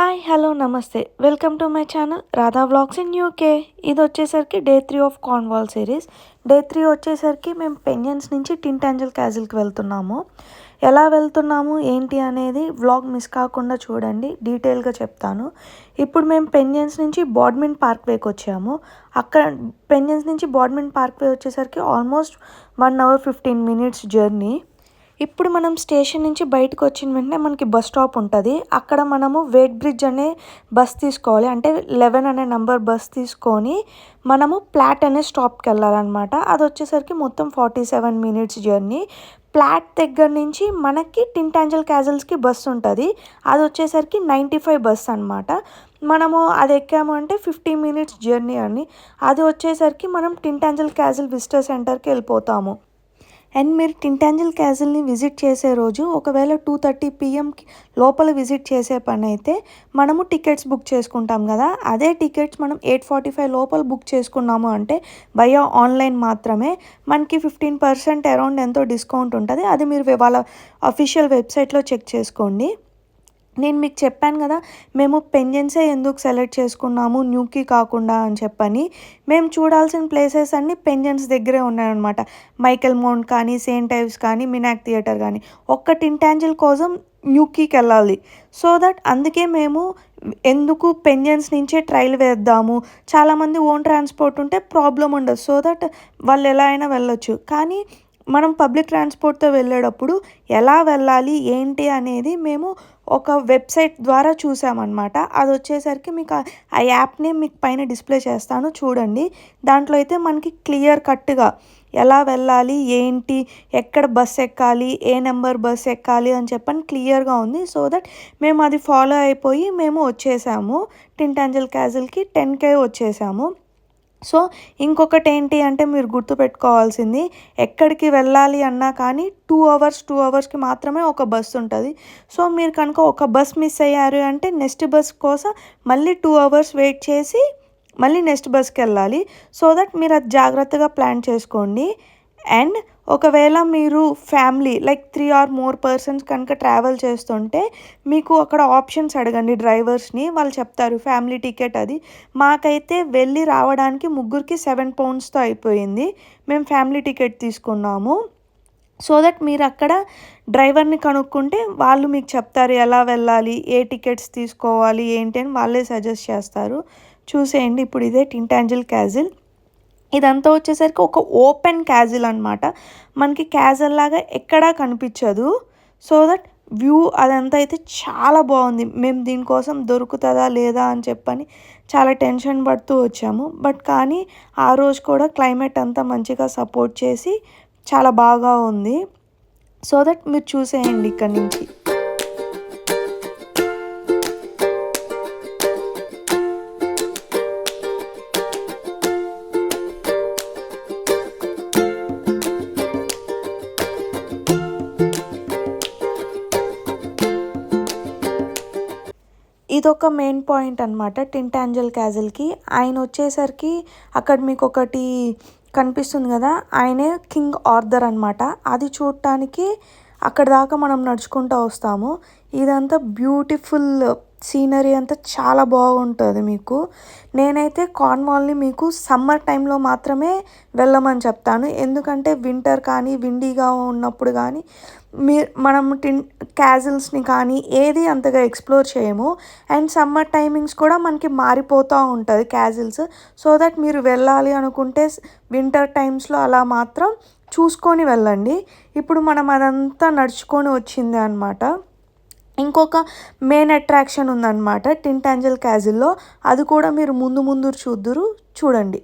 Hi hello నమస్తే welcome to my channel Radha vlogs in UK. ఇది వచ్చేసరికి day 3 of Cornwall series. Day 3 వచ్చేసరికి మేము పెంజన్స్ నుంచి టింటాంజల్ క్యాజిల్కి వెళ్తున్నాము. ఎలా వెళ్తున్నాము ఏంటి అనేది వ్లాగ్ మిస్ కాకుండా చూడండి, డీటెయిల్గా చెప్తాను. ఇప్పుడు మేము పెంజన్స్ నుంచి బాడ్మిన్ పార్క్వేకి వచ్చాము. అక్కడ పెంజన్స్ నుంచి బాడ్మిన్ పార్క్వే వచ్చేసరికి ఆల్మోస్ట్ 1 hour 15 minutes జర్నీ. ఇప్పుడు మనం స్టేషన్ నుంచి బయటకు వచ్చిన వెంటనే మనకి బస్ స్టాప్ ఉంటుంది. అక్కడ మనము వెయిట్ బ్రిడ్జ్ అనే బస్ తీసుకోవాలి, అంటే 11 అనే నంబర్ బస్ తీసుకొని మనము ప్లాట్ అనే స్టాప్కి వెళ్ళాలన్నమాట. అది వచ్చేసరికి మొత్తం 47 minutes జర్నీ. ప్లాట్ దగ్గర నుంచి మనకి టింటాంజల్ క్యాజిల్స్కి బస్సు ఉంటుంది. అది వచ్చేసరికి 95 బస్ అనమాట. మనము అది ఎక్కాము అంటే 50 minutes జర్నీ అని. అది వచ్చేసరికి మనం టింటాంజల్ క్యాజిల్ విజిటర్ సెంటర్కి వెళ్ళిపోతాము. అండ్ మీరు టింటాంజల్ క్యాజిల్ని విజిట్ చేసే రోజు ఒకవేళ 2:30 PM లోపల విజిట్ చేసే పని అయితే మనము టికెట్స్ బుక్ చేసుకుంటాం కదా, అదే టికెట్స్ మనం 8:45 లోపల బుక్ చేసుకున్నాము అంటే వయా ఆన్లైన్ మాత్రమే మనకి 15% అరౌండ్ ఎంతో డిస్కౌంట్ ఉంటుంది. అది మీరు వాళ్ళ అఫీషియల్ వెబ్సైట్లో చెక్ చేసుకోండి. నేను మీకు చెప్పాను కదా, మేము పెంజన్సే ఎందుకు సెలెక్ట్ చేసుకున్నాము న్యూకి కాకుండా అని చెప్పని. మేము చూడాల్సిన ప్లేసెస్ అన్నీ పెంజన్స్ దగ్గరే ఉన్నాయన్నమాట. మైకెల్ మౌంట్ కానీ, సెయింట్ ఐవ్స్ కానీ, మినాక్ థియేటర్ కానీ. ఒక్క టింటాంజల్ కోసం న్యూకీకి వెళ్ళాలి. సో దట్ అందుకే మేము ఎందుకు పెంజన్స్ నుంచే ట్రైల్ వేద్దాము, చాలామంది ఓన్ ట్రాన్స్పోర్ట్ ఉంటే ప్రాబ్లం ఉండదు, సో దట్ వాళ్ళు ఎలా అయినా వెళ్ళొచ్చు. కానీ మనం పబ్లిక్ ట్రాన్స్పోర్ట్తో వెళ్ళేటప్పుడు ఎలా వెళ్ళాలి ఏంటి అనేది మేము ఒక వెబ్సైట్ ద్వారా చూసామన్నమాట. అది వచ్చేసరికి మీకు ఆ యాప్ని మీకు పైన డిస్ప్లే చేస్తాను చూడండి. దాంట్లో అయితే మనకి క్లియర్ కట్గా ఎలా వెళ్ళాలి ఏంటి, ఎక్కడ బస్ ఎక్కాలి, ఏ నెంబర్ బస్ ఎక్కాలి అని చెప్పని క్లియర్గా ఉంది. సో దట్ మేము అది ఫాలో అయిపోయి మేము వచ్చేసాము టింటాంజల్ క్యాజిల్కి. 10K వచ్చేసాము. సో ఇంకొకటి ఏంటి అంటే మీరు గుర్తుపెట్టుకోవాల్సింది, ఎక్కడికి వెళ్ళాలి అన్నా కానీ 2 hours మాత్రమే ఒక బస్సు ఉంటుంది. సో మీరు కనుక ఒక బస్ మిస్ అయ్యారు అంటే నెక్స్ట్ బస్ కోసం మళ్ళీ 2 hours వెయిట్ చేసి మళ్ళీ నెక్స్ట్ బస్కి వెళ్ళాలి. సో దట్ మీరు అది జాగ్రత్తగా ప్లాన్ చేసుకోండి. అండ్ ఒకవేళ మీరు family like 3 or more persons కనుక ట్రావెల్ చేస్తుంటే మీకు అక్కడ ఆప్షన్స్ అడగండి డ్రైవర్స్ని, వాళ్ళు చెప్తారు ఫ్యామిలీ టికెట్ అది. మాకైతే వెళ్ళి రావడానికి ముగ్గురికి 7 poundsతో అయిపోయింది. మేము ఫ్యామిలీ టికెట్ తీసుకున్నాము. సో దట్ మీరు అక్కడ డ్రైవర్ని కనుక్కుంటే వాళ్ళు మీకు చెప్తారు ఎలా వెళ్ళాలి, ఏ టికెట్స్ తీసుకోవాలి ఏంటి అని వాళ్ళే సజెస్ట్ చేస్తారు. చూసేయండి. ఇప్పుడు ఇదే టింటాంజల్ క్యాజిల్. ఇదంతా వచ్చేసరికి ఒక ఓపెన్ క్యాజిల్ అనమాట. మనకి క్యాజిల్ లాగా ఎక్కడా కనిపించదు. సో దట్ వ్యూ అదంతా అయితే చాలా బాగుంది. మేము దీనికోసం దొరుకుతుందా లేదా అని చెప్పని చాలా టెన్షన్ పడుతూ వచ్చాము. బట్ కానీ ఆ రోజు కూడా క్లైమేట్ అంతా మంచిగా సపోర్ట్ చేసి చాలా బాగా ఉంది. సో దట్ మీరు చూసేయండి ఇక్కడ నుంచి. ఇదొక మెయిన్ పాయింట్ అనమాట టింటాంజల్ క్యాజిల్కి. ఆయన వచ్చేసరికి అక్కడ మీకు ఒకటి కనిపిస్తుంది కదా, ఆయనే కింగ్ ఆర్థర్ అనమాట. అది చూడటానికి అక్కడ దాకా మనం నడుచుకుంటూ వస్తాము. ఇదంతా బ్యూటిఫుల్ సీనరీ అంతా చాలా బాగుంటుంది మీకు. నేనైతే కార్న్వాల్ని మీకు సమ్మర్ టైంలో మాత్రమే వెళ్ళమని చెప్తాను, ఎందుకంటే వింటర్ కానీ విండీగా ఉన్నప్పుడు కానీ మనం క్యాజిల్స్ని కానీ ఏది అంతగా ఎక్స్ప్లోర్ చేయము. అండ్ సమ్మర్ టైమింగ్స్ కూడా మనకి మారిపోతూ ఉంటుంది క్యాజిల్స్. సో దట్ మీరు వెళ్ళాలి అనుకుంటే వింటర్ టైమ్స్లో అలా మాత్రం చూసుకొని వెళ్ళండి. ఇప్పుడు మనం అదంతా నడుచుకొని వచ్చింది అనమాట. ఇంకొక మెయిన్ అట్రాక్షన్ ఉందన్నమాట టింటాంజల్ క్యాజిల్లో. అది కూడా మీరు ముందు చూడండి.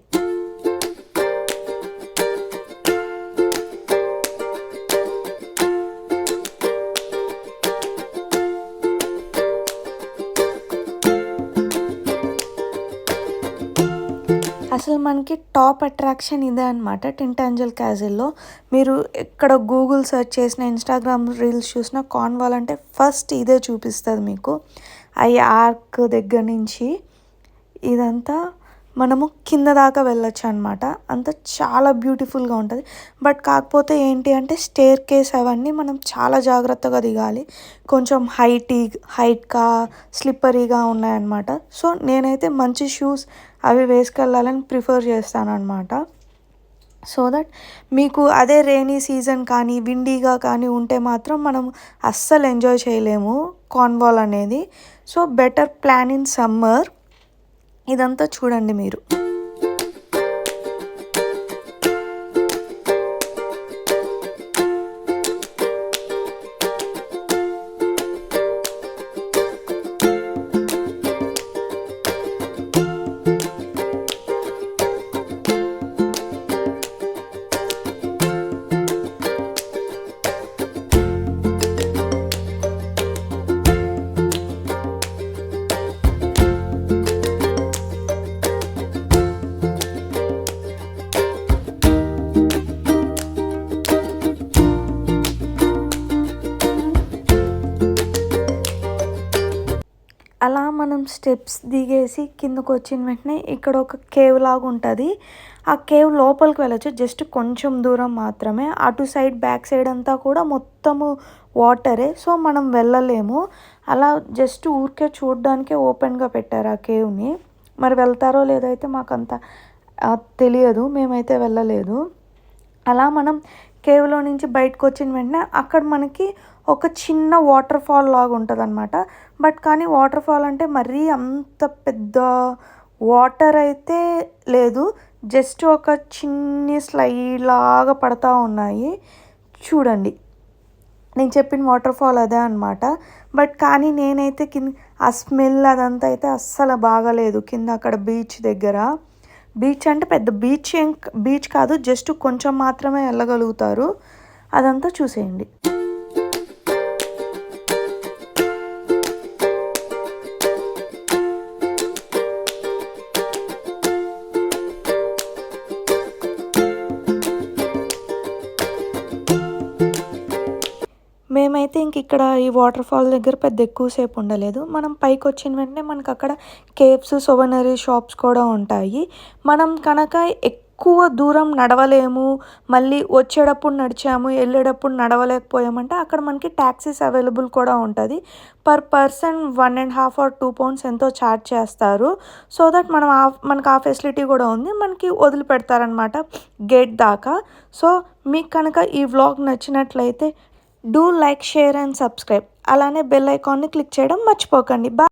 అసలు మనకి టాప్ అట్రాక్షన్ ఇదే అనమాట టింటాంజల్ క్యాజిల్లో. మీరు ఎక్కడ గూగుల్ సెర్చ్ చేసిన, ఇన్స్టాగ్రామ్ రీల్స్ చూసినా కార్న్వాల్ అంటే ఫస్ట్ ఇదే చూపిస్తుంది మీకు. ఆ ఆర్క్ దగ్గర నుంచి ఇదంతా మనము కింద దాకా వెళ్ళొచ్చు అనమాట. అంత చాలా బ్యూటిఫుల్గా ఉంటుంది. బట్ కాకపోతే ఏంటి అంటే స్టేర్ కేస్ అవన్నీ మనం చాలా జాగ్రత్తగా దిగాలి. కొంచెం హైట్గా స్లిప్పరీగా ఉన్నాయన్నమాట. సో నేనైతే మంచి షూస్ అవి వేసుకెళ్ళాలని ప్రిఫర్ చేస్తానన్నమాట. సో దట్ మీకు అదే రెయినీ సీజన్ కానీ విండీగా కానీ ఉంటే మాత్రం మనం అస్సలు ఎంజాయ్ చేయలేము కార్న్వాల్ అనేది. So better plan in summer. ఇదంతా చూడండి మీరు. అలా మనం స్టెప్స్ దిగేసి కిందకు వచ్చిన వెంటనే ఇక్కడ ఒక కేవ్ లాగా ఉంటుంది. ఆ కేవ్ లోపలికి వెళ్ళచ్చు. జస్ట్ కొంచెం దూరం మాత్రమే. అటు సైడ్ బ్యాక్ సైడ్ అంతా కూడా మొత్తము వాటరే. సో మనం వెళ్ళలేము. అలా జస్ట్ ఊరికే చూడడానికే ఓపెన్గా పెట్టారు ఆ కేవ్ని. మరి వెళ్తారో లేదో అయితే మాకంత తెలియదు. మేమైతే వెళ్ళలేదు. అలా మనం కేవ్లో నుంచి బయటకు వచ్చిన వెంటనే అక్కడ మనకి ఒక చిన్న వాటర్ ఫాల్ లాగా ఉంటుంది అనమాట. బట్ కానీ వాటర్ ఫాల్ అంటే మరీ అంత పెద్ద వాటర్ అయితే లేదు. జస్ట్ ఒక చిన్ని స్లైడ్ లాగా పడతా ఉన్నాయి. చూడండి, నేను చెప్పిన వాటర్ ఫాల్ అదే అనమాట. బట్ కానీ నేనైతే ఆ స్మెల్ అదంతా అయితే అస్సలు బాగలేదు. కింద అక్కడ బీచ్ దగ్గర, బీచ్ అంటే పెద్ద బీచ్ కాదు, జస్ట్ కొంచెం మాత్రమే వెళ్ళగలుగుతారు. అదంతా చూసేయండి. మేమైతే ఇక్కడ ఈ వాటర్ ఫాల్ దగ్గర పెద్ద ఎక్కువసేపు ఉండలేదు. మనం పైకి వచ్చిన వెంటనే మనకు అక్కడ కేవ్స్, సొవెనరీ షాప్స్ కూడా ఉంటాయి. మనం కనుక ఎక్కువ దూరం నడవలేము, మళ్ళీ వచ్చేటప్పుడు నడిచాము, వెళ్ళేటప్పుడు నడవలేకపోయామంటే అక్కడ మనకి ట్యాక్సీస్ అవైలబుల్ కూడా ఉంటుంది. పర్ పర్సన్ 1.5 or 2 pounds ఎంతో ఛార్జ్ చేస్తారు. సో దట్ మనకు ఆ ఫెసిలిటీ కూడా ఉంది. మనకి వదిలిపెడతారనమాట గేట్ దాకా. సో మీకు కనుక ఈ వ్లాగ్ నచ్చినట్లయితే do like, share and subscribe. అలానే బెల్ ఐకాన్ని క్లిక్ చేయడం మర్చిపోకండి. బాయ్.